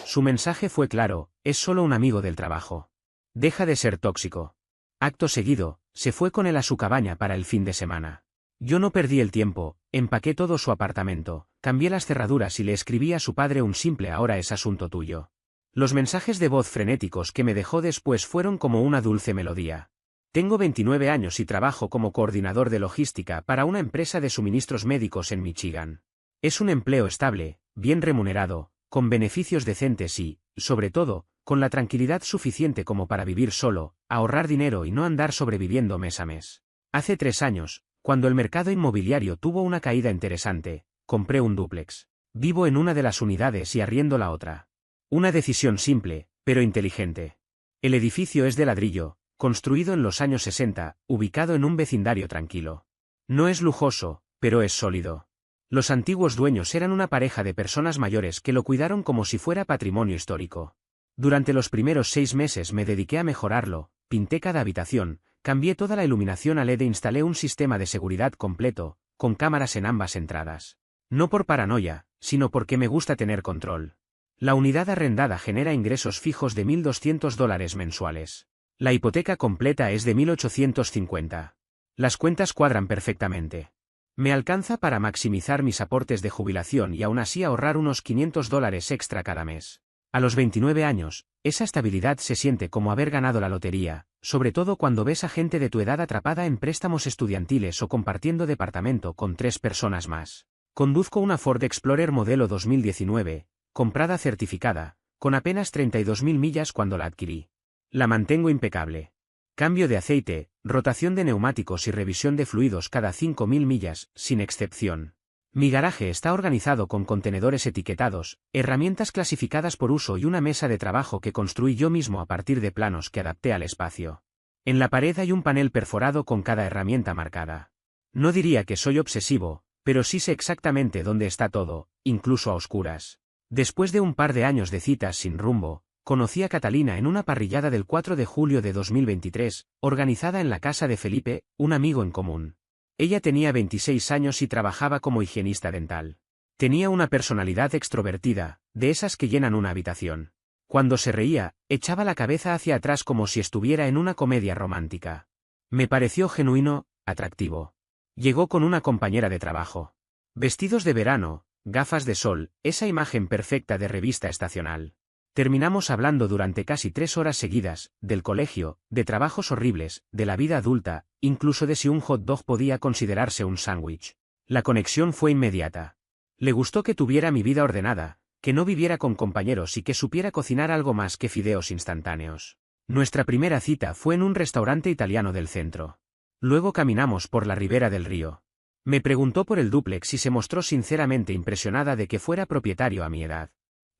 Su mensaje fue claro: es solo un amigo del trabajo. Deja de ser tóxico. Acto seguido, se fue con él a su cabaña para el fin de semana. Yo no perdí el tiempo, empaqué todo su apartamento, cambié las cerraduras y le escribí a su padre un simple "ahora es asunto tuyo". Los mensajes de voz frenéticos que me dejó después fueron como una dulce melodía. Tengo 29 años y trabajo como coordinador de logística para una empresa de suministros médicos en Michigan. Es un empleo estable, bien remunerado, con beneficios decentes y, sobre todo, con la tranquilidad suficiente como para vivir solo, ahorrar dinero y no andar sobreviviendo mes a mes. Hace 3 años, cuando el mercado inmobiliario tuvo una caída interesante, compré un dúplex. Vivo en una de las unidades y arriendo la otra. Una decisión simple, pero inteligente. El edificio es de ladrillo, construido en los años 60, ubicado en un vecindario tranquilo. No es lujoso, pero es sólido. Los antiguos dueños eran una pareja de personas mayores que lo cuidaron como si fuera patrimonio histórico. Durante los primeros 6 meses me dediqué a mejorarlo, pinté cada habitación, cambié toda la iluminación a LED e instalé un sistema de seguridad completo, con cámaras en ambas entradas. No por paranoia, sino porque me gusta tener control. La unidad arrendada genera ingresos fijos de $1.200 mensuales. La hipoteca completa es de 1.850. Las cuentas cuadran perfectamente. Me alcanza para maximizar mis aportes de jubilación y aún así ahorrar unos $500 extra cada mes. A los 29 años, esa estabilidad se siente como haber ganado la lotería, sobre todo cuando ves a gente de tu edad atrapada en préstamos estudiantiles o compartiendo departamento con 3 personas más. Conduzco una Ford Explorer modelo 2019, comprada certificada, con apenas 32.000 millas cuando la adquirí. La mantengo impecable. Cambio de aceite, rotación de neumáticos y revisión de fluidos cada 5.000 millas, sin excepción. Mi garaje está organizado con contenedores etiquetados, herramientas clasificadas por uso y una mesa de trabajo que construí yo mismo a partir de planos que adapté al espacio. En la pared hay un panel perforado con cada herramienta marcada. No diría que soy obsesivo, pero sí sé exactamente dónde está todo, incluso a oscuras. Después de un par de años de citas sin rumbo, conocí a Catalina en una parrillada del 4 de julio de 2023, organizada en la casa de Felipe, un amigo en común. Ella tenía 26 años y trabajaba como higienista dental. Tenía una personalidad extrovertida, de esas que llenan una habitación. Cuando se reía, echaba la cabeza hacia atrás como si estuviera en una comedia romántica. Me pareció genuino, atractivo. Llegó con una compañera de trabajo. Vestidos de verano, gafas de sol, esa imagen perfecta de revista estacional. Terminamos hablando durante casi 3 horas seguidas, del colegio, de trabajos horribles, de la vida adulta, incluso de si un hot dog podía considerarse un sándwich. La conexión fue inmediata. Le gustó que tuviera mi vida ordenada, que no viviera con compañeros y que supiera cocinar algo más que fideos instantáneos. Nuestra primera cita fue en un restaurante italiano del centro. Luego caminamos por la ribera del río. Me preguntó por el dúplex y se mostró sinceramente impresionada de que fuera propietario a mi edad.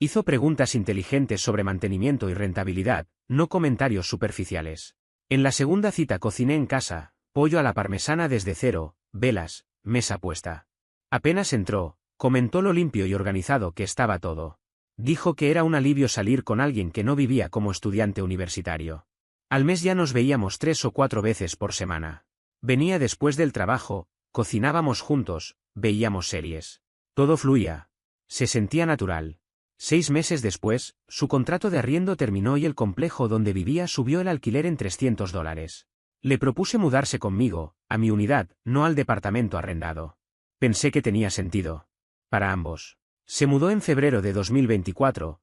Hizo preguntas inteligentes sobre mantenimiento y rentabilidad, no comentarios superficiales. En la segunda cita cociné en casa, pollo a la parmesana desde cero, velas, mesa puesta. Apenas entró, comentó lo limpio y organizado que estaba todo. Dijo que era un alivio salir con alguien que no vivía como estudiante universitario. Al mes ya nos veíamos 3 o 4 veces por semana. Venía después del trabajo, cocinábamos juntos, veíamos series. Todo fluía. Se sentía natural. 6 meses después, su contrato de arriendo terminó y el complejo donde vivía subió el alquiler en $300. Le propuse mudarse conmigo, a mi unidad, no al departamento arrendado. Pensé que tenía sentido. Para ambos. Se mudó en febrero de 2024.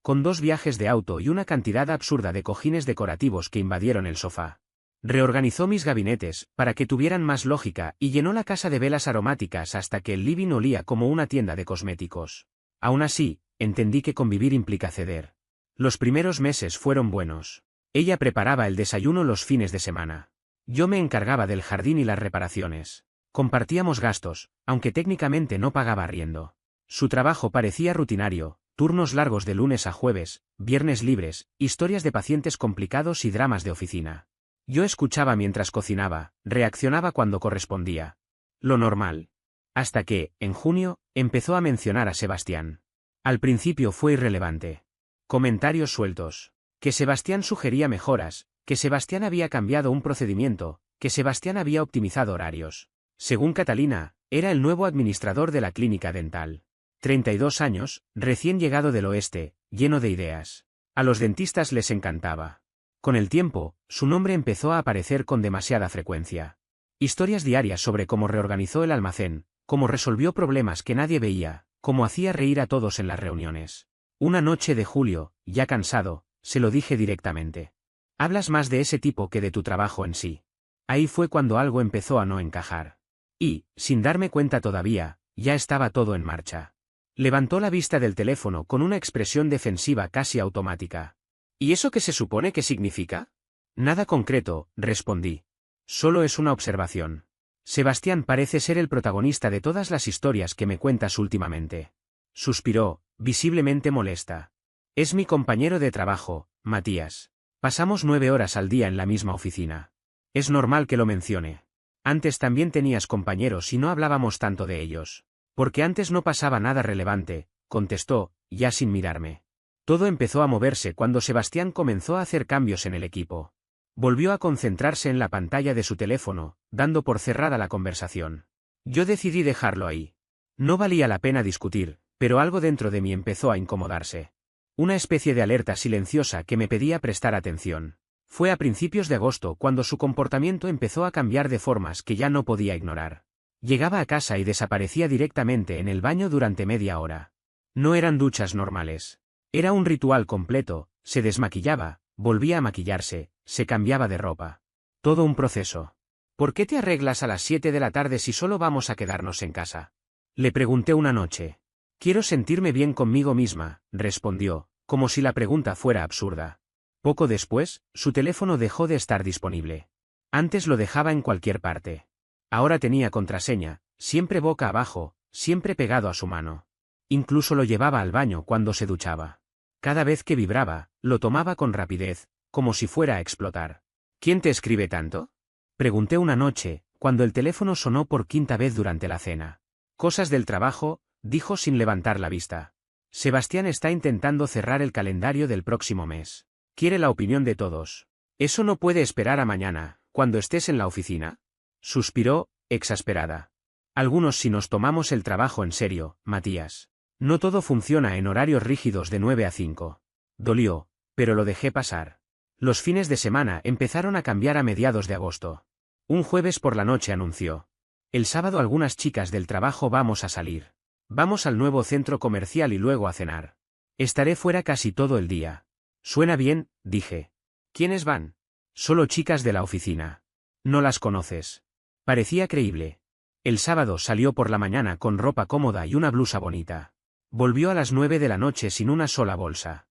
Con 2 viajes de auto y una cantidad absurda de cojines decorativos que invadieron el sofá. Reorganizó mis gabinetes, para que tuvieran más lógica, y llenó la casa de velas aromáticas hasta que el living olía como una tienda de cosméticos. Aún así, entendí que convivir implica ceder. Los primeros meses fueron buenos. Ella preparaba el desayuno los fines de semana. Yo me encargaba del jardín y las reparaciones. Compartíamos gastos, aunque técnicamente no pagaba arriendo. Su trabajo parecía rutinario, turnos largos de lunes a jueves, viernes libres, historias de pacientes complicados y dramas de oficina. Yo escuchaba mientras cocinaba, reaccionaba cuando correspondía. Lo normal. Hasta que, en junio, empezó a mencionar a Sebastián. Al principio fue irrelevante. Comentarios sueltos. Que Sebastián sugería mejoras, que Sebastián había cambiado un procedimiento, que Sebastián había optimizado horarios. Según Catalina, era el nuevo administrador de la clínica dental. 32 años, recién llegado del oeste, lleno de ideas. A los dentistas les encantaba. Con el tiempo, su nombre empezó a aparecer con demasiada frecuencia. Historias diarias sobre cómo reorganizó el almacén, cómo resolvió problemas que nadie veía, cómo hacía reír a todos en las reuniones. Una noche de julio, ya cansado, se lo dije directamente. Hablas más de ese tipo que de tu trabajo en sí. Ahí fue cuando algo empezó a no encajar. Y, sin darme cuenta todavía, ya estaba todo en marcha. Levantó la vista del teléfono con una expresión defensiva casi automática. ¿Y eso qué se supone que significa? Nada concreto, respondí. Solo es una observación. Sebastián parece ser el protagonista de todas las historias que me cuentas últimamente. Suspiró, visiblemente molesta. Es mi compañero de trabajo, Matías. Pasamos 9 horas al día en la misma oficina. Es normal que lo mencione. Antes también tenías compañeros y no hablábamos tanto de ellos. Porque antes no pasaba nada relevante, contestó, ya sin mirarme. Todo empezó a moverse cuando Sebastián comenzó a hacer cambios en el equipo. Volvió a concentrarse en la pantalla de su teléfono, dando por cerrada la conversación. Yo decidí dejarlo ahí. No valía la pena discutir, pero algo dentro de mí empezó a incomodarse. Una especie de alerta silenciosa que me pedía prestar atención. Fue a principios de agosto cuando su comportamiento empezó a cambiar de formas que ya no podía ignorar. Llegaba a casa y desaparecía directamente en el baño durante media hora. No eran duchas normales. Era un ritual completo, se desmaquillaba, volvía a maquillarse, se cambiaba de ropa. Todo un proceso. ¿Por qué te arreglas a las 7 de la tarde si solo vamos a quedarnos en casa? Le pregunté una noche. Quiero sentirme bien conmigo misma, respondió, como si la pregunta fuera absurda. Poco después, su teléfono dejó de estar disponible. Antes lo dejaba en cualquier parte. Ahora tenía contraseña, siempre boca abajo, siempre pegado a su mano. Incluso lo llevaba al baño cuando se duchaba. Cada vez que vibraba, lo tomaba con rapidez, como si fuera a explotar. ¿Quién te escribe tanto? Pregunté una noche, cuando el teléfono sonó por 5ª vez durante la cena. Cosas del trabajo, dijo sin levantar la vista. Sebastián está intentando cerrar el calendario del próximo mes. Quiere la opinión de todos. ¿Eso no puede esperar a mañana, cuando estés en la oficina? Suspiró, exasperada. Algunos si nos tomamos el trabajo en serio, Matías. No todo funciona en horarios rígidos de 9 a 5. Dolió, pero lo dejé pasar. Los fines de semana empezaron a cambiar a mediados de agosto. Un jueves por la noche anunció. El sábado algunas chicas del trabajo vamos a salir. Vamos al nuevo centro comercial y luego a cenar. Estaré fuera casi todo el día. Suena bien, dije. ¿Quiénes van? Solo chicas de la oficina. No las conoces. Parecía creíble. El sábado salió por la mañana con ropa cómoda y una blusa bonita. Volvió a las 9 de la noche sin una sola bolsa.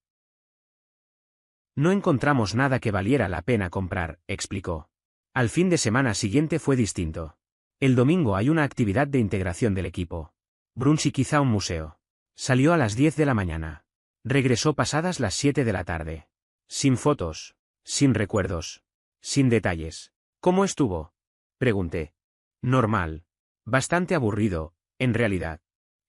No encontramos nada que valiera la pena comprar, explicó. Al fin de semana siguiente fue distinto. El domingo hay una actividad de integración del equipo. Brunch y quizá un museo. Salió a las 10 de la mañana. Regresó pasadas las 7 de la tarde. Sin fotos. Sin recuerdos. Sin detalles. ¿Cómo estuvo? Pregunté. Normal. Bastante aburrido, en realidad.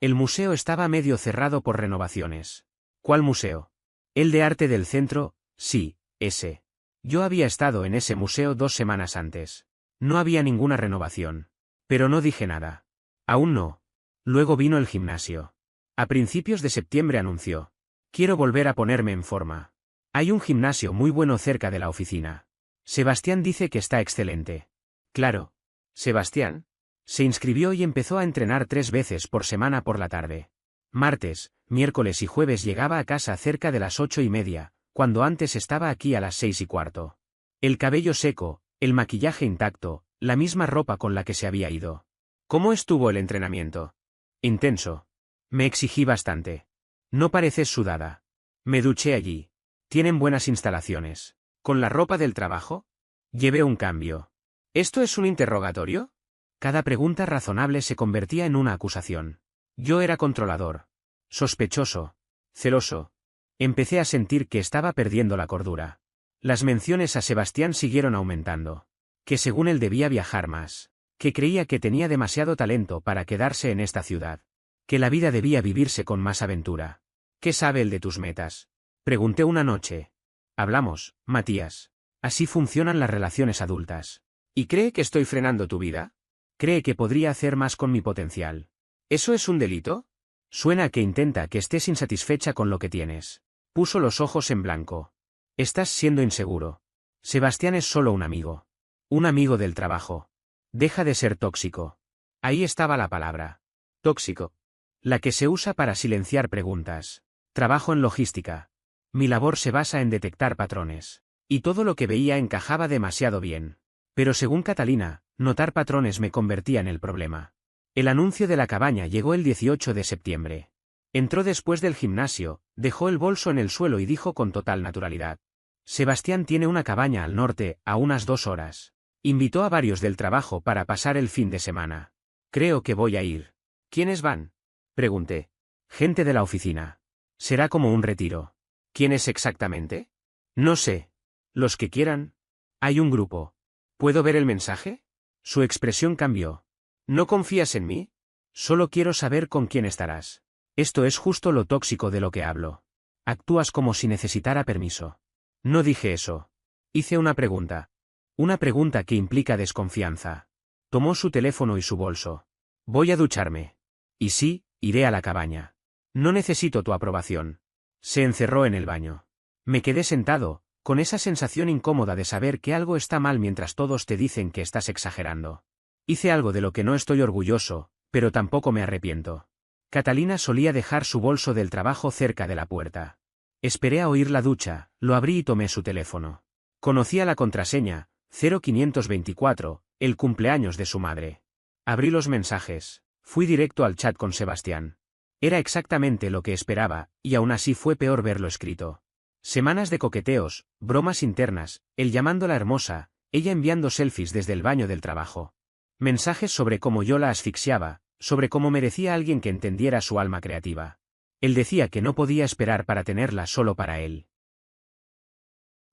El museo estaba medio cerrado por renovaciones. ¿Cuál museo? El de arte del centro, sí, ese. Yo había estado en ese museo 2 semanas antes. No había ninguna renovación. Pero no dije nada. Aún no. Luego vino el gimnasio. A principios de septiembre anunció. Quiero volver a ponerme en forma. Hay un gimnasio muy bueno cerca de la oficina. Sebastián dice que está excelente. Claro. Sebastián. Se inscribió y empezó a entrenar 3 veces por semana por la tarde. Martes, miércoles y jueves llegaba a casa cerca de las 8:30, cuando antes estaba aquí a las 6:15. El cabello seco, el maquillaje intacto, la misma ropa con la que se había ido. ¿Cómo estuvo el entrenamiento? Intenso. Me exigí bastante. No pareces sudada. Me duché allí. Tienen buenas instalaciones. ¿Con la ropa del trabajo? Llevé un cambio. ¿Esto es un interrogatorio? Cada pregunta razonable se convertía en una acusación. Yo era controlador. Sospechoso. Celoso. Empecé a sentir que estaba perdiendo la cordura. Las menciones a Sebastián siguieron aumentando. Que según él debía viajar más. Que creía que tenía demasiado talento para quedarse en esta ciudad. Que la vida debía vivirse con más aventura. ¿Qué sabe él de tus metas? Pregunté una noche. Hablamos, Matías. Así funcionan las relaciones adultas. ¿Y cree que estoy frenando tu vida? ¿Cree que podría hacer más con mi potencial? ¿Eso es un delito? Suena a que intenta que estés insatisfecha con lo que tienes. Puso los ojos en blanco. Estás siendo inseguro. Sebastián es solo un amigo. Un amigo del trabajo. Deja de ser tóxico. Ahí estaba la palabra. Tóxico. La que se usa para silenciar preguntas. Trabajo en logística. Mi labor se basa en detectar patrones. Y todo lo que veía encajaba demasiado bien. Pero según Catalina, notar patrones me convertía en el problema. El anuncio de la cabaña llegó el 18 de septiembre. Entró después del gimnasio, dejó el bolso en el suelo y dijo con total naturalidad. Sebastián tiene una cabaña al norte, a unas 2 horas. Invitó a varios del trabajo para pasar el fin de semana. Creo que voy a ir. ¿Quiénes van? Pregunté. Gente de la oficina. Será como un retiro. ¿Quiénes exactamente? No sé. Los que quieran. Hay un grupo. ¿Puedo ver el mensaje? Su expresión cambió. ¿No confías en mí? Solo quiero saber con quién estarás. Esto es justo lo tóxico de lo que hablo. Actúas como si necesitara permiso. No dije eso. Hice una pregunta. Una pregunta que implica desconfianza. Tomó su teléfono y su bolso. Voy a ducharme. Y sí, iré a la cabaña. No necesito tu aprobación. Se encerró en el baño. Me quedé sentado, con esa sensación incómoda de saber que algo está mal mientras todos te dicen que estás exagerando. Hice algo de lo que no estoy orgulloso, pero tampoco me arrepiento. Catalina solía dejar su bolso del trabajo cerca de la puerta. Esperé a oír la ducha, lo abrí y tomé su teléfono. Conocía la contraseña, 0524, el cumpleaños de su madre. Abrí los mensajes, fui directo al chat con Sebastián. Era exactamente lo que esperaba, y aún así fue peor verlo escrito. Semanas de coqueteos, bromas internas, él llamándola hermosa, ella enviando selfies desde el baño del trabajo. Mensajes sobre cómo yo la asfixiaba, sobre cómo merecía a alguien que entendiera su alma creativa. Él decía que no podía esperar para tenerla solo para él.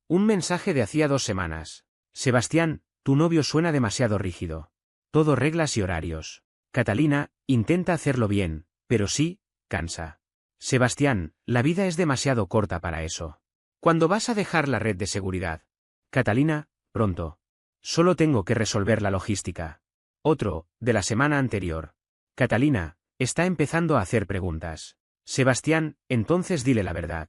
Un mensaje de hacía 2 semanas. Sebastián, tu novio suena demasiado rígido. Todo reglas y horarios. Catalina, intenta hacerlo bien, pero sí, cansa. Sebastián, la vida es demasiado corta para eso. ¿Cuándo vas a dejar la red de seguridad? Catalina, pronto. Solo tengo que resolver la logística. Otro, de la semana anterior. Catalina, está empezando a hacer preguntas. Sebastián, entonces dile la verdad.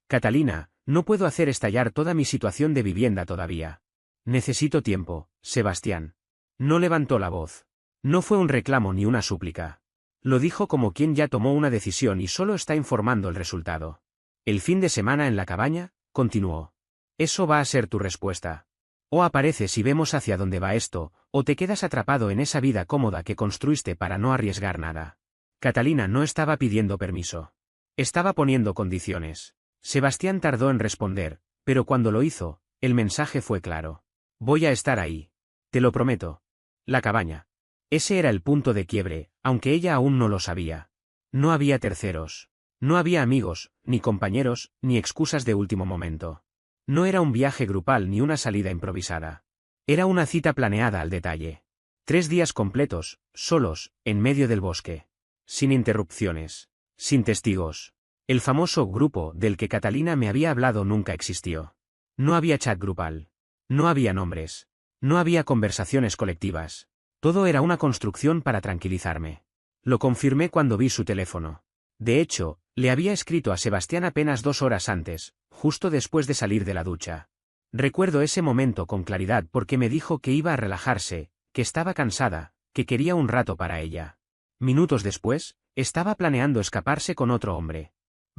Catalina, no puedo hacer estallar toda mi situación de vivienda todavía. Necesito tiempo, Sebastián. No levantó la voz. No fue un reclamo ni una súplica. Lo dijo como quien ya tomó una decisión y solo está informando el resultado. El fin de semana en la cabaña, continuó. Eso va a ser tu respuesta. O apareces y vemos hacia dónde va esto, o te quedas atrapado en esa vida cómoda que construiste para no arriesgar nada. Catalina no estaba pidiendo permiso. Estaba poniendo condiciones. Sebastián tardó en responder, pero cuando lo hizo, el mensaje fue claro. Voy a estar ahí. Te lo prometo. La cabaña. Ese era el punto de quiebre, aunque ella aún no lo sabía. No había terceros. No había amigos, ni compañeros, ni excusas de último momento. No era un viaje grupal ni una salida improvisada. Era una cita planeada al detalle. 3 días completos, solos, en medio del bosque. Sin interrupciones. Sin testigos. El famoso grupo del que Catalina me había hablado nunca existió. No había chat grupal. No había nombres. No había conversaciones colectivas. Todo era una construcción para tranquilizarme. Lo confirmé cuando vi su teléfono. De hecho, le había escrito a Sebastián apenas 2 horas antes, justo después de salir de la ducha. Recuerdo ese momento con claridad porque me dijo que iba a relajarse, que estaba cansada, que quería un rato para ella. Minutos después, estaba planeando escaparse con otro hombre.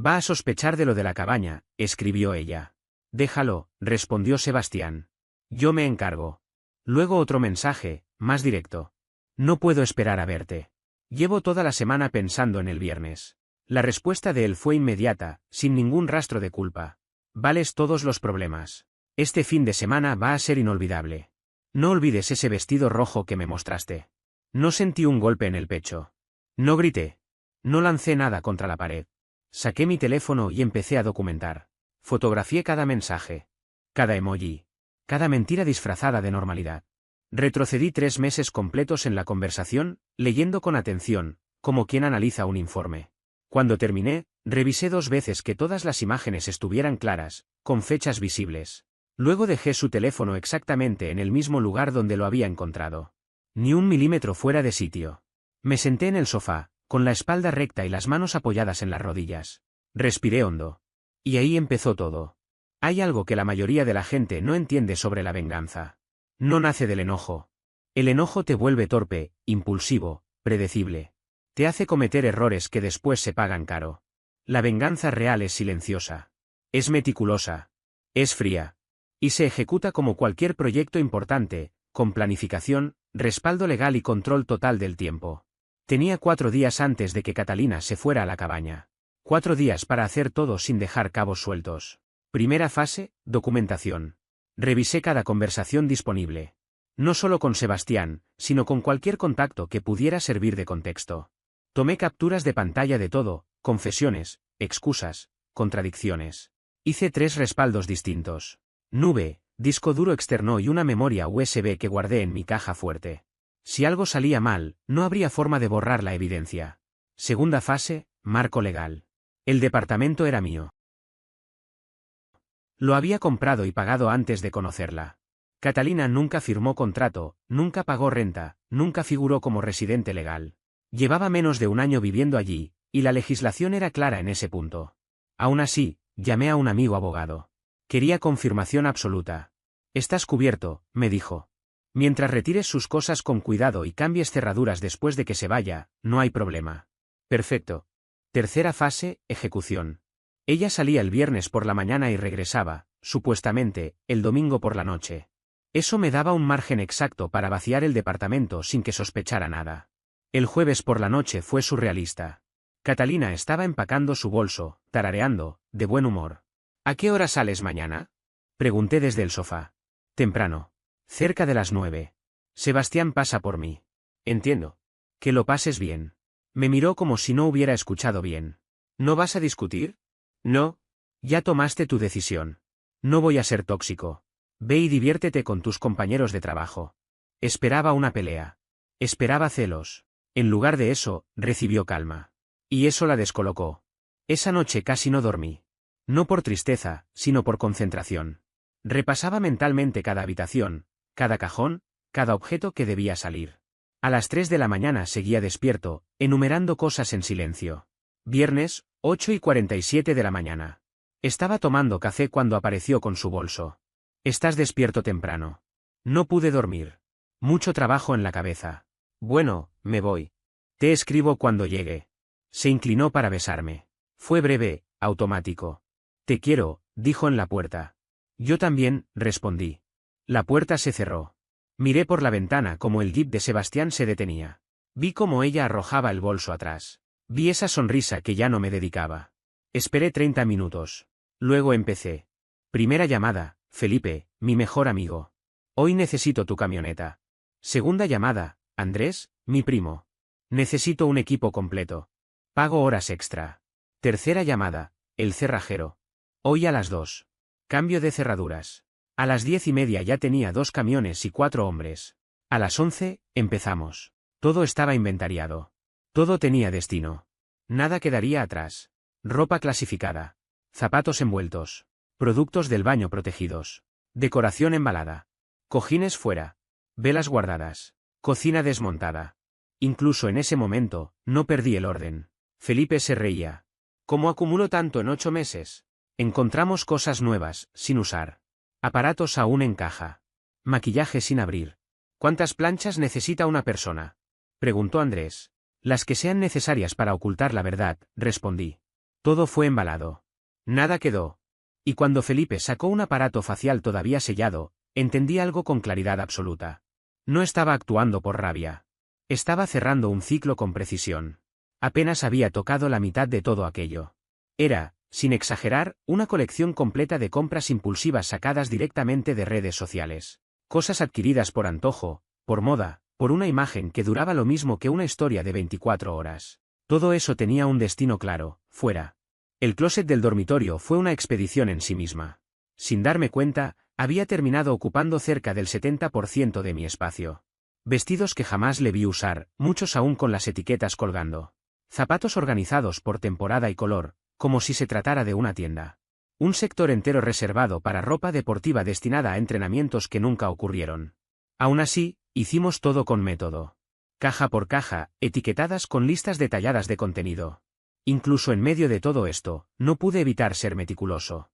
Va a sospechar de lo de la cabaña, escribió ella. Déjalo, respondió Sebastián. Yo me encargo. Luego otro mensaje, más directo. No puedo esperar a verte. Llevo toda la semana pensando en el viernes. La respuesta de él fue inmediata, sin ningún rastro de culpa. Vales todos los problemas. Este fin de semana va a ser inolvidable. No olvides ese vestido rojo que me mostraste. No sentí un golpe en el pecho. No grité. No lancé nada contra la pared. Saqué mi teléfono y empecé a documentar. Fotografié cada mensaje. Cada emoji. Cada mentira disfrazada de normalidad. Retrocedí 3 meses completos en la conversación, leyendo con atención, como quien analiza un informe. Cuando terminé, revisé 2 veces que todas las imágenes estuvieran claras, con fechas visibles. Luego dejé su teléfono exactamente en el mismo lugar donde lo había encontrado. Ni 1 milímetro fuera de sitio. Me senté en el sofá, con la espalda recta y las manos apoyadas en las rodillas. Respiré hondo. Y ahí empezó todo. Hay algo que la mayoría de la gente no entiende sobre la venganza. No nace del enojo. El enojo te vuelve torpe, impulsivo, predecible. Te hace cometer errores que después se pagan caro. La venganza real es silenciosa. Es meticulosa. Es fría. Y se ejecuta como cualquier proyecto importante, con planificación, respaldo legal y control total del tiempo. Tenía 4 días antes de que Catalina se fuera a la cabaña. 4 días para hacer todo sin dejar cabos sueltos. Primera fase, documentación. Revisé cada conversación disponible. No solo con Sebastián, sino con cualquier contacto que pudiera servir de contexto. Tomé capturas de pantalla de todo, confesiones, excusas, contradicciones. Hice 3 respaldos distintos. Nube, disco duro externo y una memoria USB que guardé en mi caja fuerte. Si algo salía mal, no habría forma de borrar la evidencia. Segunda fase, marco legal. El departamento era mío. Lo había comprado y pagado antes de conocerla. Catalina nunca firmó contrato, nunca pagó renta, nunca figuró como residente legal. Llevaba menos de un año viviendo allí, y la legislación era clara en ese punto. Aún así, llamé a un amigo abogado. Quería confirmación absoluta. «Estás cubierto», me dijo. «Mientras retires sus cosas con cuidado y cambies cerraduras después de que se vaya, no hay problema». Perfecto. Tercera fase, ejecución. Ella salía el viernes por la mañana y regresaba, supuestamente, el domingo por la noche. Eso me daba un margen exacto para vaciar el departamento sin que sospechara nada. El jueves por la noche fue surrealista. Catalina estaba empacando su bolso, tarareando, de buen humor. «¿A qué hora sales mañana?», pregunté desde el sofá. «Temprano. Cerca de las 9. Sebastián pasa por mí». «Entiendo. Que lo pases bien». Me miró como si no hubiera escuchado bien. «¿No vas a discutir?». «No. Ya tomaste tu decisión. No voy a ser tóxico. Ve y diviértete con tus compañeros de trabajo». Esperaba una pelea. Esperaba celos. En lugar de eso, recibió calma. Y eso la descolocó. Esa noche casi no dormí. No por tristeza, sino por concentración. Repasaba mentalmente cada habitación, cada cajón, cada objeto que debía salir. A las 3 de la mañana seguía despierto, enumerando cosas en silencio. Viernes, 8:47 de la mañana. Estaba tomando café cuando apareció con su bolso. «Estás despierto temprano». No pude dormir. Mucho trabajo en la cabeza. «Bueno, me voy. Te escribo cuando llegue». Se inclinó para besarme. Fue breve, automático. «Te quiero», dijo en la puerta. «Yo también», respondí. La puerta se cerró. Miré por la ventana como el jeep de Sebastián se detenía. Vi cómo ella arrojaba el bolso atrás. Vi esa sonrisa que ya no me dedicaba. Esperé 30 minutos. Luego empecé. Primera llamada: «Felipe, mi mejor amigo. Hoy necesito tu camioneta». Segunda llamada: «Andrés, mi primo. Necesito un equipo completo. Pago horas extra». Tercera llamada: «El cerrajero. Hoy a las 2. Cambio de cerraduras». A las 10:30 ya tenía 2 camiones y 4 hombres. A las 11, empezamos. Todo estaba inventariado. Todo tenía destino. Nada quedaría atrás. Ropa clasificada. Zapatos envueltos. Productos del baño protegidos. Decoración embalada. Cojines fuera. Velas guardadas. Cocina desmontada. Incluso en ese momento, no perdí el orden. Felipe se reía. «¿Cómo acumulo tanto en 8 meses? Encontramos cosas nuevas, sin usar. Aparatos aún en caja. Maquillaje sin abrir». «¿Cuántas planchas necesita una persona?», preguntó Andrés. «Las que sean necesarias para ocultar la verdad», respondí. Todo fue embalado. Nada quedó. Y cuando Felipe sacó un aparato facial todavía sellado, entendí algo con claridad absoluta. No estaba actuando por rabia. Estaba cerrando un ciclo con precisión. Apenas había tocado la mitad de todo aquello. Era, sin exagerar, una colección completa de compras impulsivas sacadas directamente de redes sociales. Cosas adquiridas por antojo, por moda, por una imagen que duraba lo mismo que una historia de 24 horas. Todo eso tenía un destino claro: fuera. El closet del dormitorio fue una expedición en sí misma. Sin darme cuenta, había terminado ocupando cerca del 70% de mi espacio. Vestidos que jamás le vi usar, muchos aún con las etiquetas colgando. Zapatos organizados por temporada y color, como si se tratara de una tienda. Un sector entero reservado para ropa deportiva destinada a entrenamientos que nunca ocurrieron. Aún así, hicimos todo con método. caja por caja, etiquetadas con listas detalladas de contenido. Incluso en medio de todo esto, no pude evitar ser meticuloso.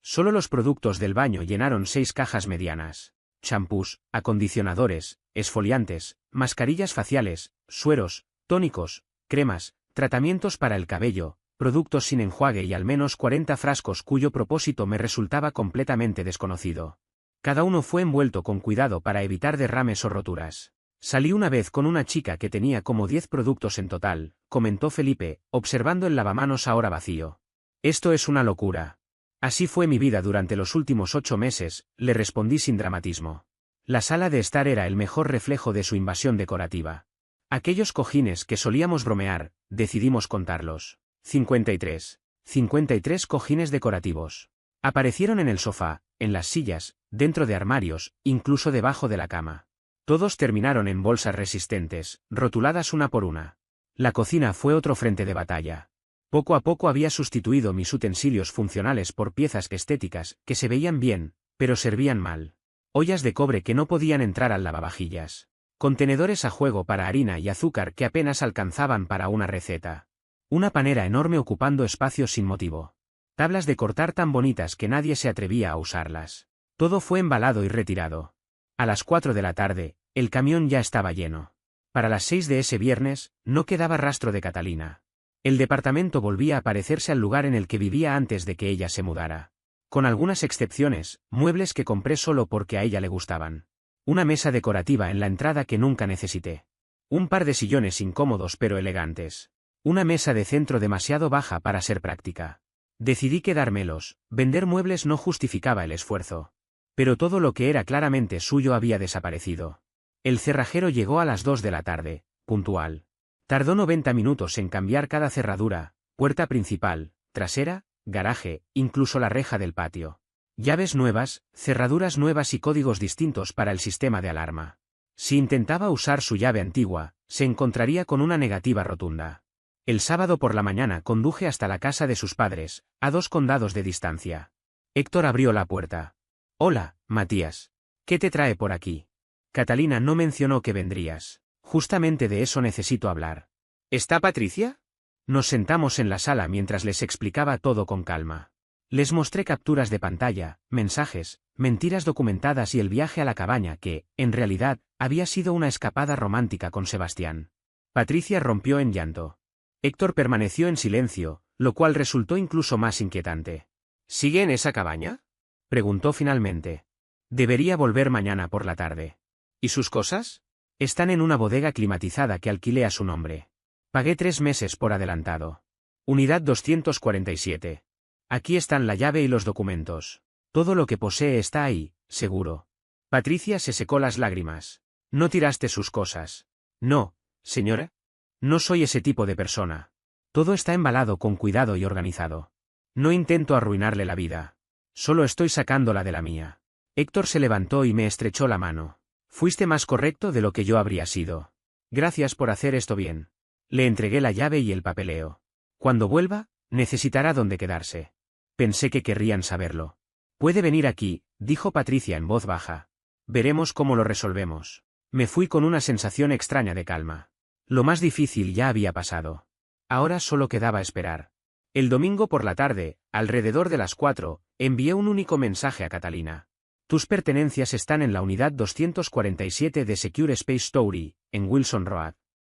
Solo los productos del baño llenaron 6 cajas medianas. Champús, acondicionadores, esfoliantes, mascarillas faciales, sueros, tónicos, cremas, tratamientos para el cabello, productos sin enjuague y al menos 40 frascos cuyo propósito me resultaba completamente desconocido. Cada uno fue envuelto con cuidado para evitar derrames o roturas. Salí una vez con una chica que tenía como 10 productos en total, comentó Felipe, observando el lavamanos ahora vacío. Esto es una locura. Así fue mi vida durante los últimos 8 meses, le respondí sin dramatismo. La sala de estar era el mejor reflejo de su invasión decorativa. Aquellos cojines que solíamos bromear, decidimos contarlos. 53. 53 cojines decorativos. Aparecieron en el sofá, en las sillas, dentro de armarios, incluso debajo de la cama. Todos terminaron en bolsas resistentes, rotuladas una por una. La cocina fue otro frente de batalla. Poco a poco había sustituido mis utensilios funcionales por piezas estéticas, que se veían bien, pero servían mal. Ollas de cobre que no podían entrar al lavavajillas. Contenedores a juego para harina y azúcar que apenas alcanzaban para una receta. Una panera enorme ocupando espacio sin motivo. Tablas de cortar tan bonitas que nadie se atrevía a usarlas. Todo fue embalado y retirado. A las 4 de la tarde, el camión ya estaba lleno. Para las 6 de ese viernes, no quedaba rastro de Catalina. El departamento volvía a parecerse al lugar en el que vivía antes de que ella se mudara. Con algunas excepciones, muebles que compré solo porque a ella le gustaban. Una mesa decorativa en la entrada que nunca necesité. Un par de sillones incómodos pero elegantes. Una mesa de centro demasiado baja para ser práctica. Decidí quedármelos, vender muebles no justificaba el esfuerzo. Pero todo lo que era claramente suyo había desaparecido. El cerrajero llegó a las 2 de la tarde, puntual. Tardó 90 minutos en cambiar cada cerradura, puerta principal, trasera, garaje, incluso la reja del patio. Llaves nuevas, cerraduras nuevas y códigos distintos para el sistema de alarma. Si intentaba usar su llave antigua, se encontraría con una negativa rotunda. El sábado por la mañana conduje hasta la casa de sus padres, a 2 condados de distancia. Héctor abrió la puerta. Hola, Matías. ¿Qué te trae por aquí? Catalina no mencionó que vendrías. Justamente de eso necesito hablar. ¿Está Patricia? Nos sentamos en la sala mientras les explicaba todo con calma. Les mostré capturas de pantalla, mensajes, mentiras documentadas y el viaje a la cabaña que, en realidad, había sido una escapada romántica con Sebastián. Patricia rompió en llanto. Héctor permaneció en silencio, lo cual resultó incluso más inquietante. ¿Sigue en esa cabaña?, preguntó finalmente. Debería volver mañana por la tarde. ¿Y sus cosas? Están en una bodega climatizada que alquilé a su nombre. Pagué 3 meses por adelantado. Unidad 247. Aquí están la llave y los documentos. Todo lo que posee está ahí, seguro. Patricia se secó las lágrimas. ¿No tiraste sus cosas? No, señora. No soy ese tipo de persona. Todo está embalado con cuidado y organizado. No intento arruinarle la vida. Solo estoy sacándola de la mía. Héctor se levantó y me estrechó la mano. Fuiste más correcto de lo que yo habría sido. Gracias por hacer esto bien. Le entregué la llave y el papeleo. Cuando vuelva, necesitará dónde quedarse. Pensé que querrían saberlo. Puede venir aquí, dijo Patricia en voz baja. Veremos cómo lo resolvemos. Me fui con una sensación extraña de calma. Lo más difícil ya había pasado. Ahora solo quedaba esperar. El domingo por la tarde, alrededor de las 4, envié un único mensaje a Catalina. Tus pertenencias están en la unidad 247 de Secure Space Story, en Wilson Road.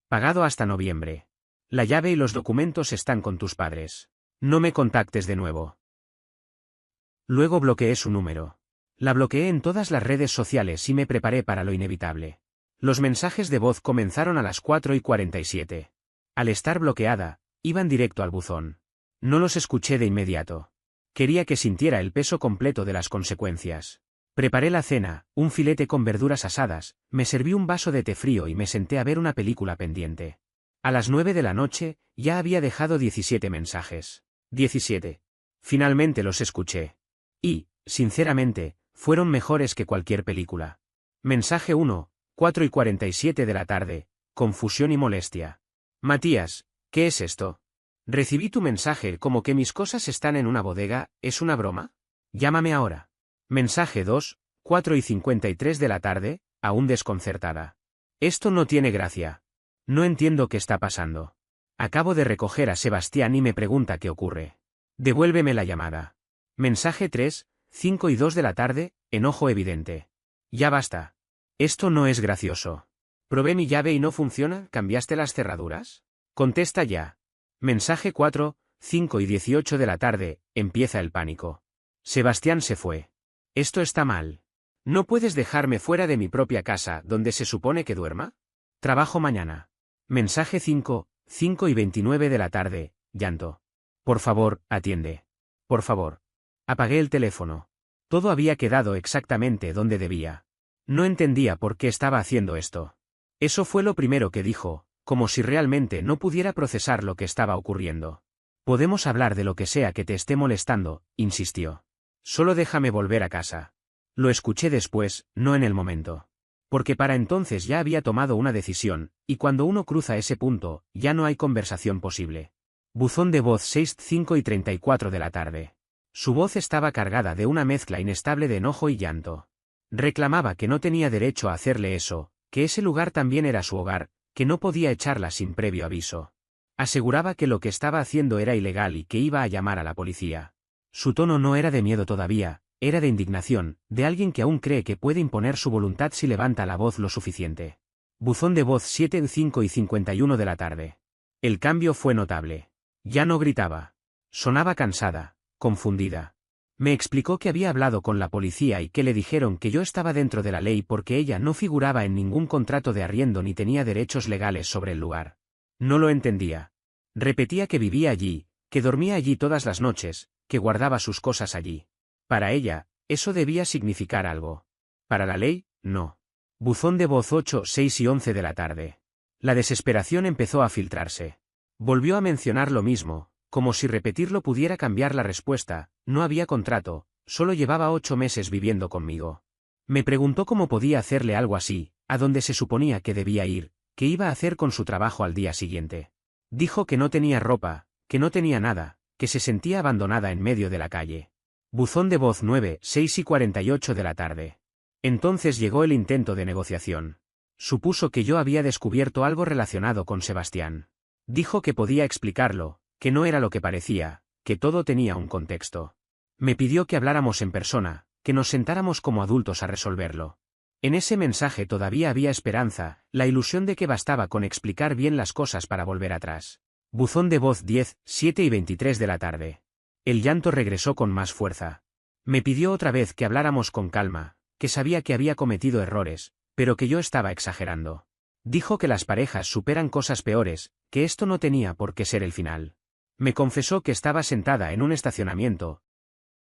Pagado hasta noviembre. La llave y los documentos están con tus padres. No me contactes de nuevo. Luego bloqueé su número. La bloqueé en todas las redes sociales y me preparé para lo inevitable. Los mensajes de voz comenzaron a las 4:47. Al estar bloqueada, iban directo al buzón. No los escuché de inmediato. Quería que sintiera el peso completo de las consecuencias. Preparé la cena, un filete con verduras asadas, me serví un vaso de té frío y me senté a ver una película pendiente. A las 9 de la noche, ya había dejado 17 mensajes. 17. Finalmente los escuché. Y, sinceramente, fueron mejores que cualquier película. Mensaje 1, 4:47 de la tarde, confusión y molestia. Matías, ¿qué es esto? Recibí tu mensaje como que mis cosas están en una bodega, ¿es una broma? Llámame ahora. Mensaje 2, 4:53 de la tarde, aún desconcertada. Esto no tiene gracia. No entiendo qué está pasando. Acabo de recoger a Sebastián y me pregunta qué ocurre. Devuélveme la llamada. Mensaje 3, 5 y 2 de la tarde, enojo evidente. Ya basta. Esto no es gracioso. Probé mi llave y no funciona, ¿cambiaste las cerraduras? Contesta ya. Mensaje 4, 5 y 18 de la tarde, empieza el pánico. Sebastián se fue. Esto está mal. ¿No puedes dejarme fuera de mi propia casa, donde se supone que duerma? Trabajo mañana. Mensaje 5, 5 y 29 de la tarde, llanto. Por favor, atiende. Por favor. Apagué el teléfono. Todo había quedado exactamente donde debía. No entendía por qué estaba haciendo esto. Eso fue lo primero que dijo, como si realmente no pudiera procesar lo que estaba ocurriendo. Podemos hablar de lo que sea que te esté molestando, insistió. Solo déjame volver a casa. Lo escuché después, no en el momento. Porque para entonces ya había tomado una decisión, y cuando uno cruza ese punto, ya no hay conversación posible. Buzón de voz 6, 5 y 34 de la tarde. Su voz estaba cargada de una mezcla inestable de enojo y llanto. Reclamaba que no tenía derecho a hacerle eso, que ese lugar también era su hogar, que no podía echarla sin previo aviso. Aseguraba que lo que estaba haciendo era ilegal y que iba a llamar a la policía. Su tono no era de miedo todavía, era de indignación, de alguien que aún cree que puede imponer su voluntad si levanta la voz lo suficiente. Buzón de voz 7, 5 y 51 de la tarde. El cambio fue notable. Ya no gritaba. Sonaba cansada, confundida. Me explicó que había hablado con la policía y que le dijeron que yo estaba dentro de la ley porque ella no figuraba en ningún contrato de arriendo ni tenía derechos legales sobre el lugar. No lo entendía. Repetía que vivía allí, que dormía allí todas las noches, que guardaba sus cosas allí. Para ella, eso debía significar algo. Para la ley, no. Buzón de voz 8, 6 y 11 de la tarde. La desesperación empezó a filtrarse. Volvió a mencionar lo mismo, como si repetirlo pudiera cambiar la respuesta. No había contrato, solo llevaba 8 meses viviendo conmigo. Me preguntó cómo podía hacerle algo así, a dónde se suponía que debía ir, qué iba a hacer con su trabajo al día siguiente. Dijo que no tenía ropa, que no tenía nada, que se sentía abandonada en medio de la calle. Buzón de voz 9, 6 y 48 de la tarde. Entonces llegó el intento de negociación. Supuso que yo había descubierto algo relacionado con Sebastián. Dijo que podía explicarlo, que no era lo que parecía, que todo tenía un contexto. Me pidió que habláramos en persona, que nos sentáramos como adultos a resolverlo. En ese mensaje todavía había esperanza, la ilusión de que bastaba con explicar bien las cosas para volver atrás. Buzón de voz 10, 7 y 23 de la tarde. El llanto regresó con más fuerza. Me pidió otra vez que habláramos con calma, que sabía que había cometido errores, pero que yo estaba exagerando. Dijo que las parejas superan cosas peores, que esto no tenía por qué ser el final. Me confesó que estaba sentada en un estacionamiento,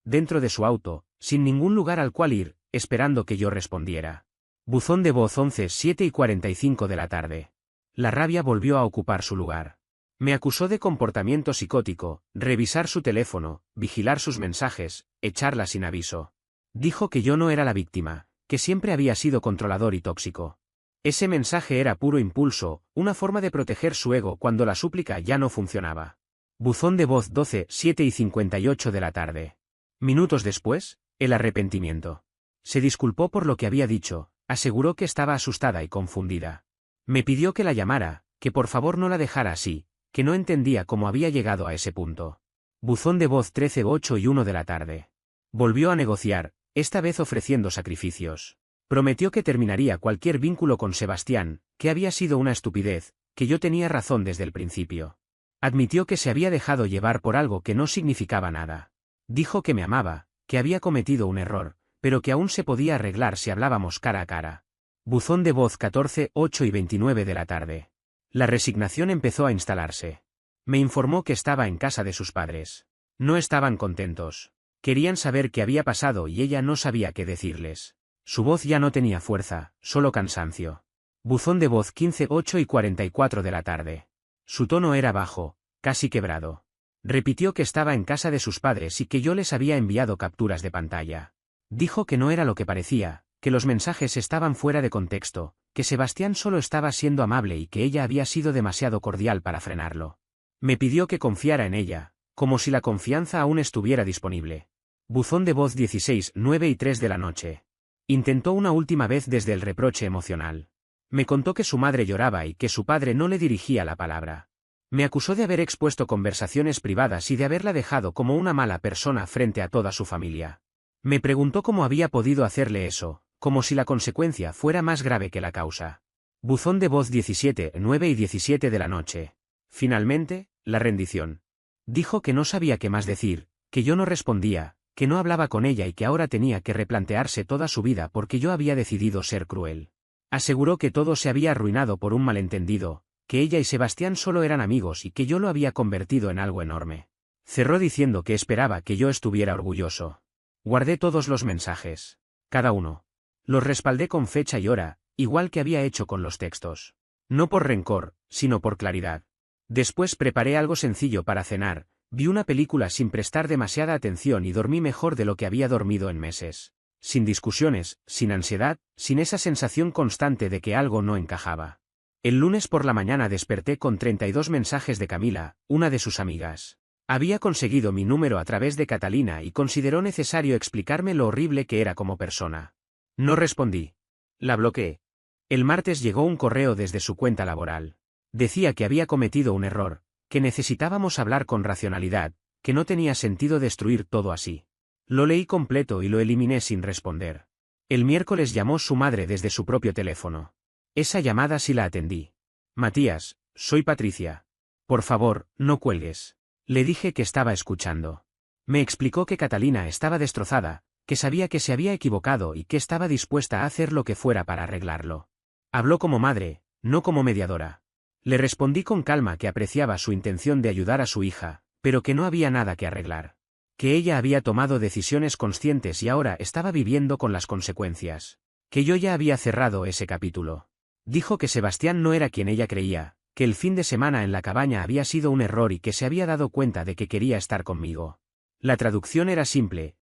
dentro de su auto, sin ningún lugar al cual ir, esperando que yo respondiera. Buzón de voz 11, 7 y 45 de la tarde. La rabia volvió a ocupar su lugar. Me acusó de comportamiento psicótico, revisar su teléfono, vigilar sus mensajes, echarla sin aviso. Dijo que yo no era la víctima, que siempre había sido controlador y tóxico. Ese mensaje era puro impulso, una forma de proteger su ego cuando la súplica ya no funcionaba. Buzón de voz 12, 7 y 58 de la tarde. Minutos después, el arrepentimiento. Se disculpó por lo que había dicho, aseguró que estaba asustada y confundida. Me pidió que la llamara, que por favor no la dejara así, que no entendía cómo había llegado a ese punto. Buzón de voz 13, 8 y 1 de la tarde. Volvió a negociar, esta vez ofreciendo sacrificios. Prometió que terminaría cualquier vínculo con Sebastián, que había sido una estupidez, que yo tenía razón desde el principio. Admitió que se había dejado llevar por algo que no significaba nada. Dijo que me amaba, que había cometido un error, pero que aún se podía arreglar si hablábamos cara a cara. Buzón de voz 14, 8 y 29 de la tarde. La resignación empezó a instalarse. Me informó que estaba en casa de sus padres. No estaban contentos. Querían saber qué había pasado y ella no sabía qué decirles. Su voz ya no tenía fuerza, solo cansancio. Buzón de voz 15, 8 y 44 de la tarde. Su tono era bajo, casi quebrado. Repitió que estaba en casa de sus padres y que yo les había enviado capturas de pantalla. Dijo que no era lo que parecía, que los mensajes estaban fuera de contexto, que Sebastián solo estaba siendo amable y que ella había sido demasiado cordial para frenarlo. Me pidió que confiara en ella, como si la confianza aún estuviera disponible. Buzón de voz 16, 9 y 3 de la noche. Intentó una última vez desde el reproche emocional. Me contó que su madre lloraba y que su padre no le dirigía la palabra. Me acusó de haber expuesto conversaciones privadas y de haberla dejado como una mala persona frente a toda su familia. Me preguntó cómo había podido hacerle eso, como si la consecuencia fuera más grave que la causa. Buzón de voz 17, 9 y 17 de la noche. Finalmente, la rendición. Dijo que no sabía qué más decir, que yo no respondía, que no hablaba con ella y que ahora tenía que replantearse toda su vida porque yo había decidido ser cruel. Aseguró que todo se había arruinado por un malentendido, que ella y Sebastián solo eran amigos y que yo lo había convertido en algo enorme. Cerró diciendo que esperaba que yo estuviera orgulloso. Guardé todos los mensajes. Cada uno. Los respaldé con fecha y hora, igual que había hecho con los textos. No por rencor, sino por claridad. Después preparé algo sencillo para cenar, vi una película sin prestar demasiada atención y dormí mejor de lo que había dormido en meses. Sin discusiones, sin ansiedad, sin esa sensación constante de que algo no encajaba. El lunes por la mañana desperté con 32 mensajes de Camila, una de sus amigas. Había conseguido mi número a través de Catalina y consideró necesario explicarme lo horrible que era como persona. No respondí. La bloqueé. El martes llegó un correo desde su cuenta laboral. Decía que había cometido un error, que necesitábamos hablar con racionalidad, que no tenía sentido destruir todo así. Lo leí completo y lo eliminé sin responder. El miércoles llamó su madre desde su propio teléfono. Esa llamada sí la atendí. Matías, soy Patricia. Por favor, no cuelgues. Le dije que estaba escuchando. Me explicó que Catalina estaba destrozada, que sabía que se había equivocado y que estaba dispuesta a hacer lo que fuera para arreglarlo. Habló como madre, no como mediadora. Le respondí con calma que apreciaba su intención de ayudar a su hija, pero que no había nada que arreglar. Que ella había tomado decisiones conscientes y ahora estaba viviendo con las consecuencias. Que yo ya había cerrado ese capítulo. Dijo que Sebastián no era quien ella creía, que el fin de semana en la cabaña había sido un error y que se había dado cuenta de que quería estar conmigo. La traducción era simple.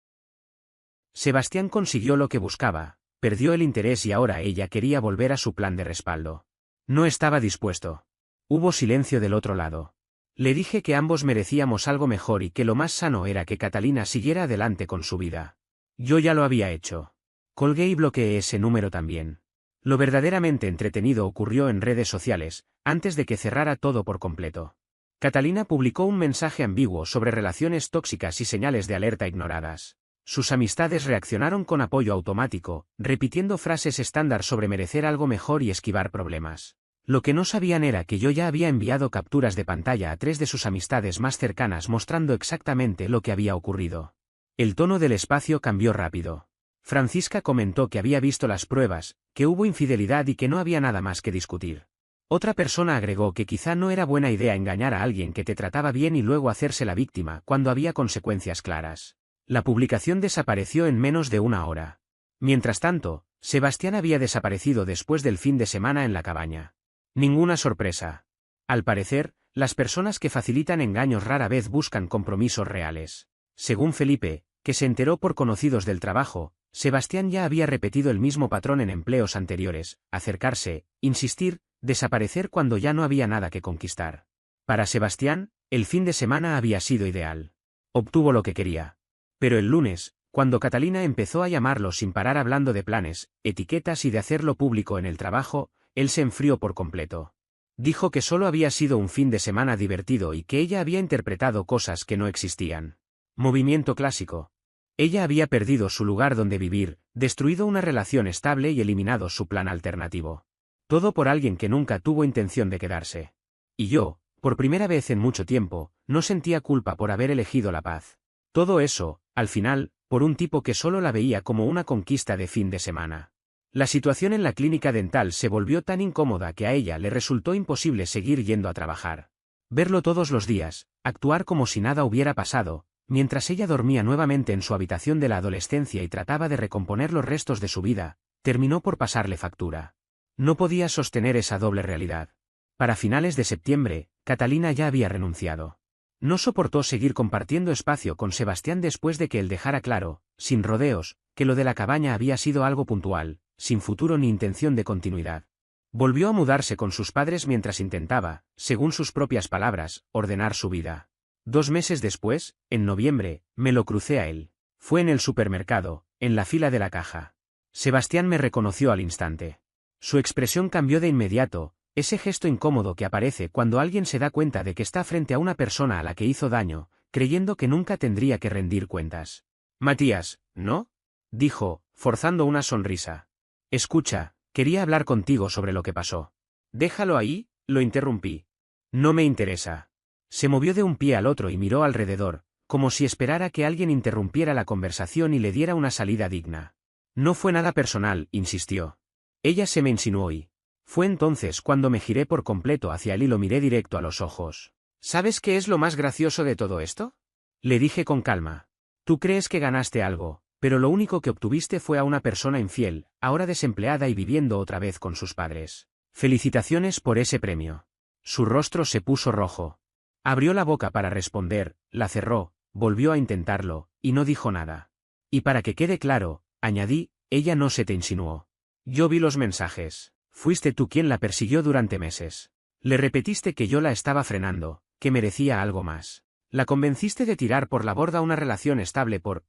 Sebastián consiguió lo que buscaba, perdió el interés y ahora ella quería volver a su plan de respaldo. No estaba dispuesto. Hubo silencio del otro lado. Le dije que ambos merecíamos algo mejor y que lo más sano era que Catalina siguiera adelante con su vida. Yo ya lo había hecho. Colgué y bloqueé ese número también. Lo verdaderamente entretenido ocurrió en redes sociales, antes de que cerrara todo por completo. Catalina publicó un mensaje ambiguo sobre relaciones tóxicas y señales de alerta ignoradas. Sus amistades reaccionaron con apoyo automático, repitiendo frases estándar sobre merecer algo mejor y esquivar problemas. Lo que no sabían era que yo ya había enviado capturas de pantalla a 3 de sus amistades más cercanas mostrando exactamente lo que había ocurrido. El tono del espacio cambió rápido. Francisca comentó que había visto las pruebas, que hubo infidelidad y que no había nada más que discutir. Otra persona agregó que quizá no era buena idea engañar a alguien que te trataba bien y luego hacerse la víctima cuando había consecuencias claras. La publicación desapareció en menos de una hora. Mientras tanto, Sebastián había desaparecido después del fin de semana en la cabaña. Ninguna sorpresa. Al parecer, las personas que facilitan engaños rara vez buscan compromisos reales. Según Felipe, que se enteró por conocidos del trabajo, Sebastián ya había repetido el mismo patrón en empleos anteriores: acercarse, insistir, desaparecer cuando ya no había nada que conquistar. Para Sebastián, el fin de semana había sido ideal. Obtuvo lo que quería. Pero el lunes, cuando Catalina empezó a llamarlo sin parar hablando de planes, etiquetas y de hacerlo público en el trabajo, él se enfrió por completo. Dijo que solo había sido un fin de semana divertido y que ella había interpretado cosas que no existían. Movimiento clásico. Ella había perdido su lugar donde vivir, destruido una relación estable y eliminado su plan alternativo. Todo por alguien que nunca tuvo intención de quedarse. Y yo, por primera vez en mucho tiempo, no sentía culpa por haber elegido la paz. Todo eso, al final, por un tipo que solo la veía como una conquista de fin de semana. La situación en la clínica dental se volvió tan incómoda que a ella le resultó imposible seguir yendo a trabajar. Verlo todos los días, actuar como si nada hubiera pasado, mientras ella dormía nuevamente en su habitación de la adolescencia y trataba de recomponer los restos de su vida, terminó por pasarle factura. No podía sostener esa doble realidad. Para finales de septiembre, Catalina ya había renunciado. No soportó seguir compartiendo espacio con Sebastián después de que él dejara claro, sin rodeos, que lo de la cabaña había sido algo puntual, sin futuro ni intención de continuidad. Volvió a mudarse con sus padres mientras intentaba, según sus propias palabras, ordenar su vida. 2 meses después, en noviembre, me lo crucé a él. Fue en el supermercado, en la fila de la caja. Sebastián me reconoció al instante. Su expresión cambió de inmediato, ese gesto incómodo que aparece cuando alguien se da cuenta de que está frente a una persona a la que hizo daño, creyendo que nunca tendría que rendir cuentas. Matías, ¿no? Dijo, forzando una sonrisa. Escucha, quería hablar contigo sobre lo que pasó. Déjalo ahí, lo interrumpí. No me interesa. Se movió de un pie al otro y miró alrededor, como si esperara que alguien interrumpiera la conversación y le diera una salida digna. No fue nada personal, insistió. Ella se me insinuó y... Fue entonces cuando me giré por completo hacia él y lo miré directo a los ojos. ¿Sabes qué es lo más gracioso de todo esto? Le dije con calma. Tú crees que ganaste algo, pero lo único que obtuviste fue a una persona infiel, ahora desempleada y viviendo otra vez con sus padres. Felicitaciones por ese premio. Su rostro se puso rojo. Abrió la boca para responder, la cerró, volvió a intentarlo, y no dijo nada. Y para que quede claro, añadí, ella no se te insinuó. Yo vi los mensajes. Fuiste tú quien la persiguió durante meses. Le repetiste que yo la estaba frenando, que merecía algo más. La convenciste de tirar por la borda una relación estable por...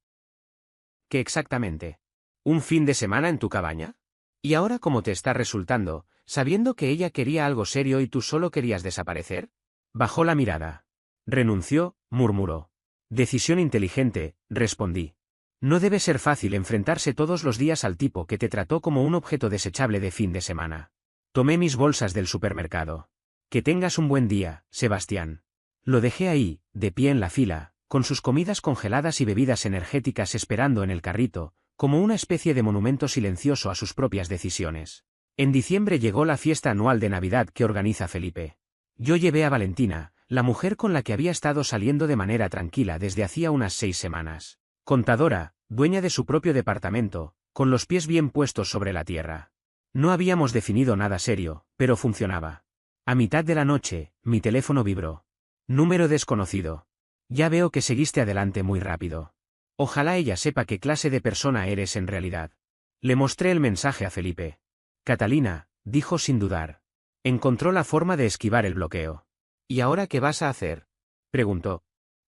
¿Qué exactamente? ¿Un fin de semana en tu cabaña? ¿Y ahora cómo te está resultando, sabiendo que ella quería algo serio y tú solo querías desaparecer? Bajó la mirada. Renunció, murmuró. Decisión inteligente, respondí. No debe ser fácil enfrentarse todos los días al tipo que te trató como un objeto desechable de fin de semana. Tomé mis bolsas del supermercado. Que tengas un buen día, Sebastián. Lo dejé ahí, de pie en la fila, con sus comidas congeladas y bebidas energéticas esperando en el carrito, como una especie de monumento silencioso a sus propias decisiones. En diciembre llegó la fiesta anual de Navidad que organiza Felipe. Yo llevé a Valentina, la mujer con la que había estado saliendo de manera tranquila desde hacía unas 6 semanas. Contadora, dueña de su propio departamento, con los pies bien puestos sobre la tierra. No habíamos definido nada serio, pero funcionaba. A mitad de la noche, mi teléfono vibró. Número desconocido. Ya veo que seguiste adelante muy rápido. Ojalá ella sepa qué clase de persona eres en realidad. Le mostré el mensaje a Felipe. Catalina, dijo sin dudar. Encontró la forma de esquivar el bloqueo. ¿Y ahora qué vas a hacer? Preguntó.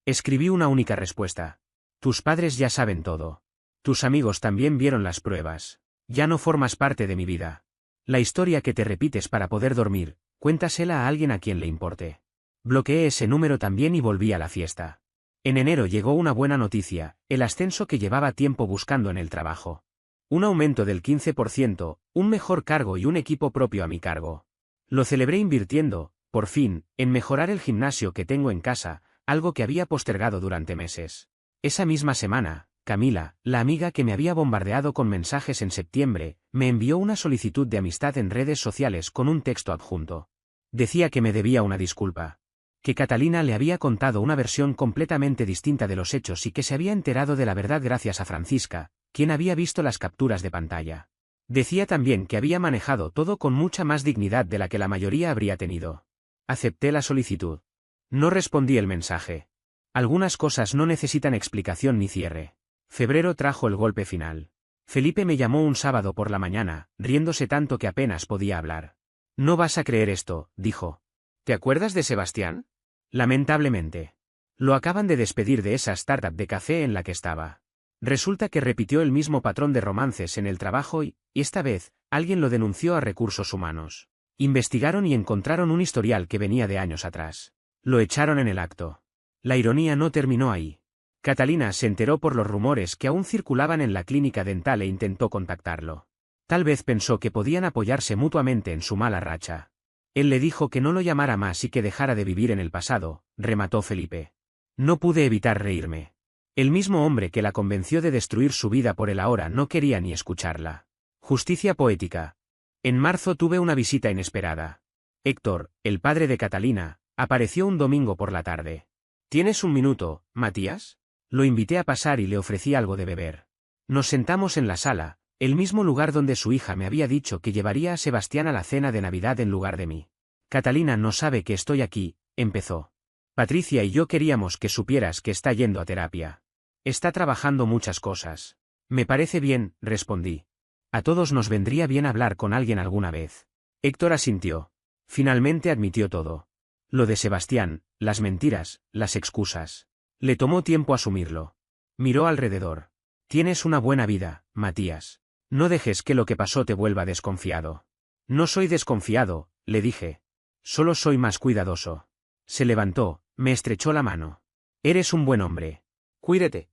Escribí una única respuesta. Tus padres ya saben todo. Tus amigos también vieron las pruebas. Ya no formas parte de mi vida. La historia que te repites para poder dormir, cuéntasela a alguien a quien le importe. Bloqueé ese número también y volví a la fiesta. En enero llegó una buena noticia, el ascenso que llevaba tiempo buscando en el trabajo. Un aumento del 15%, un mejor cargo y un equipo propio a mi cargo. Lo celebré invirtiendo, por fin, en mejorar el gimnasio que tengo en casa, algo que había postergado durante meses. Esa misma semana, Camila, la amiga que me había bombardeado con mensajes en septiembre, me envió una solicitud de amistad en redes sociales con un texto adjunto. Decía que me debía una disculpa. Que Catalina le había contado una versión completamente distinta de los hechos y que se había enterado de la verdad gracias a Francisca, quien había visto las capturas de pantalla. Decía también que había manejado todo con mucha más dignidad de la que la mayoría habría tenido. Acepté la solicitud. No respondí el mensaje. Algunas cosas no necesitan explicación ni cierre. Febrero trajo el golpe final. Felipe me llamó un sábado por la mañana, riéndose tanto que apenas podía hablar. No vas a creer esto, dijo. ¿Te acuerdas de Sebastián? Lamentablemente. Lo acaban de despedir de esa startup de café en la que estaba. Resulta que repitió el mismo patrón de romances en el trabajo y esta vez, alguien lo denunció a recursos humanos. Investigaron y encontraron un historial que venía de años atrás. Lo echaron en el acto. La ironía no terminó ahí. Catalina se enteró por los rumores que aún circulaban en la clínica dental e intentó contactarlo. Tal vez pensó que podían apoyarse mutuamente en su mala racha. Él le dijo que no lo llamara más y que dejara de vivir en el pasado, remató Felipe. No pude evitar reírme. El mismo hombre que la convenció de destruir su vida por él ahora no quería ni escucharla. Justicia poética. En marzo tuve una visita inesperada. Héctor, el padre de Catalina, apareció un domingo por la tarde. ¿Tienes un minuto, Matías? Lo invité a pasar y le ofrecí algo de beber. Nos sentamos en la sala, el mismo lugar donde su hija me había dicho que llevaría a Sebastián a la cena de Navidad en lugar de mí. Catalina no sabe que estoy aquí, empezó. Patricia y yo queríamos que supieras que está yendo a terapia. Está trabajando muchas cosas. Me parece bien, respondí. A todos nos vendría bien hablar con alguien alguna vez. Héctor asintió. Finalmente admitió todo. Lo de Sebastián, las mentiras, las excusas. Le tomó tiempo asumirlo. Miró alrededor. Tienes una buena vida, Matías. No dejes que lo que pasó te vuelva desconfiado. No soy desconfiado, le dije. Solo soy más cuidadoso. Se levantó, me estrechó la mano. Eres un buen hombre. Cuídate.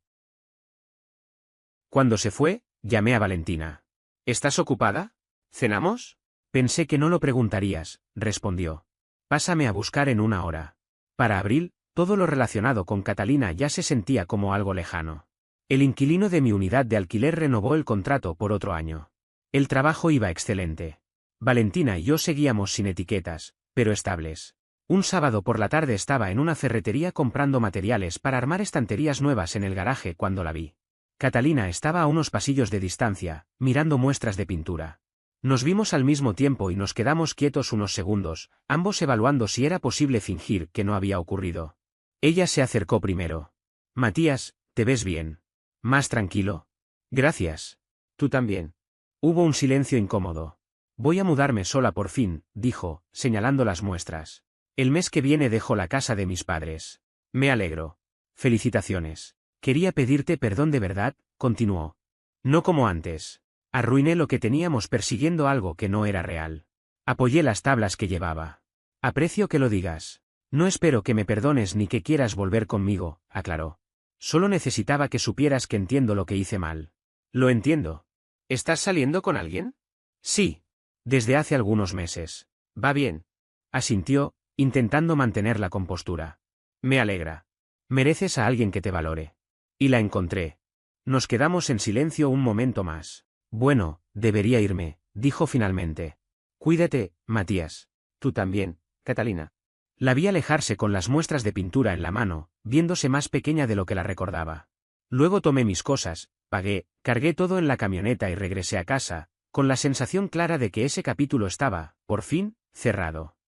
Cuando se fue, llamé a Valentina. ¿Estás ocupada? ¿Cenamos? Pensé que no lo preguntarías, respondió. Pásame a buscar en una hora. Para abril, todo lo relacionado con Catalina ya se sentía como algo lejano. El inquilino de mi unidad de alquiler renovó el contrato por otro año. El trabajo iba excelente. Valentina y yo seguíamos sin etiquetas, pero estables. Un sábado por la tarde estaba en una ferretería comprando materiales para armar estanterías nuevas en el garaje cuando la vi. Catalina estaba a unos pasillos de distancia, mirando muestras de pintura. Nos vimos al mismo tiempo y nos quedamos quietos unos segundos, ambos evaluando si era posible fingir que no había ocurrido. Ella se acercó primero. Matías, ¿te ves bien? ¿Más tranquilo? Gracias. Tú también. Hubo un silencio incómodo. Voy a mudarme sola por fin, dijo, señalando las muestras. El mes que viene dejo la casa de mis padres. Me alegro. Felicitaciones. Quería pedirte perdón de verdad, continuó. No como antes. Arruiné lo que teníamos persiguiendo algo que no era real. Apoyé las tablas que llevaba. Aprecio que lo digas. No espero que me perdones ni que quieras volver conmigo, aclaró. Solo necesitaba que supieras que entiendo lo que hice mal. Lo entiendo. ¿Estás saliendo con alguien? Sí. Desde hace algunos meses. Va bien. Asintió, intentando mantener la compostura. Me alegra. Mereces a alguien que te valore. Y la encontré. Nos quedamos en silencio un momento más. Bueno, debería irme, dijo finalmente. Cuídate, Matías. Tú también, Catalina. La vi alejarse con las muestras de pintura en la mano, viéndose más pequeña de lo que la recordaba. Luego tomé mis cosas, pagué, cargué todo en la camioneta y regresé a casa, con la sensación clara de que ese capítulo estaba, por fin, cerrado.